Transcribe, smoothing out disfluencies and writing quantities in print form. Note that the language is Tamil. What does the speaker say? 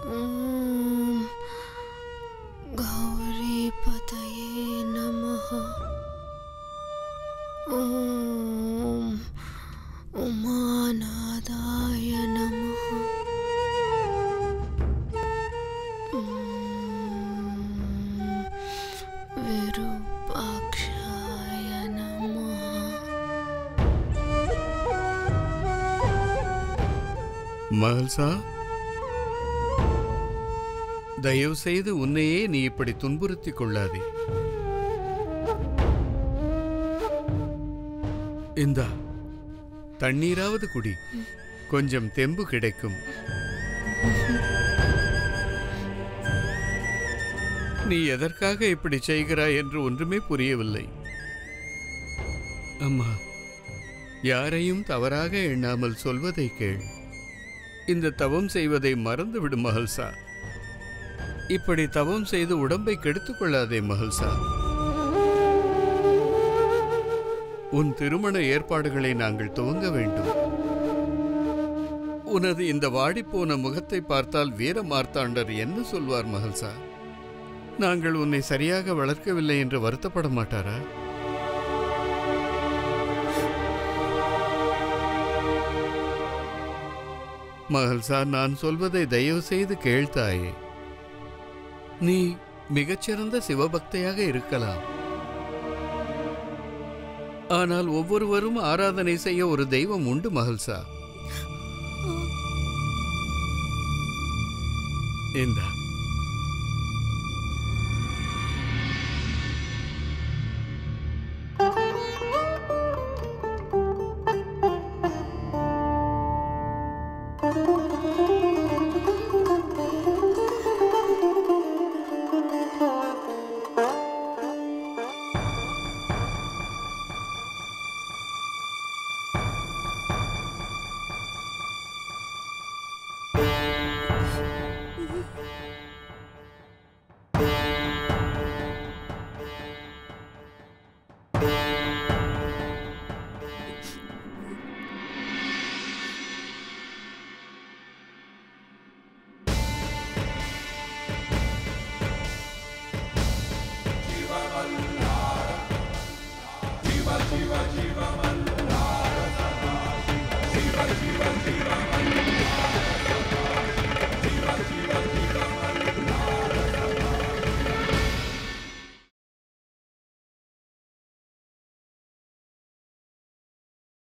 ஓம் கௌரிபதயே நமः. ஓம் உமாநாதாய நமः. விருபாக்ஷாய நமः. மஹல்சா, தயவு செய்து உன்னையே நீ இப்படி துன்புறுத்திக் கொள்ளாதே. இந்தா தண்ணீராவது குடி, கொஞ்சம் தெம்பு கிடைக்கும். நீ எதற்காக இப்படி செய்கிறாய் என்று ஒன்றுமே புரியவில்லை. அம்மா, யாரையும் தவறாக எண்ணாமல் சொல்வதை கேள். இந்த தவம் செய்வதை மறந்துவிடும் மஹல்சா. இப்படி தவம் செய்து உடம்பை கெடுத்துக் கொள்ளாதே மஹல்சா. உன் திருமண ஏற்பாடுகளை நாங்கள் துவங்க வேண்டும். உனது இந்த வாடிப்போன முகத்தை பார்த்தால் வீர மார்த்தாண்டர் என்ன சொல்வார் மஹல்சா? நாங்கள் உன்னை சரியாக வளர்க்கவில்லை என்று வருத்தப்பட மாட்டாரா? மஹல்சா, நான் சொல்வதை தயவு செய்து கேள்தாயே. நீ மிகச்சிறந்த சிவபக்தையாக இருக்கலாம். ஆனால் ஒவ்வொருவரும் ஆராதனை செய்ய ஒரு தெய்வம் உண்டு மஹல்சா. இந்தா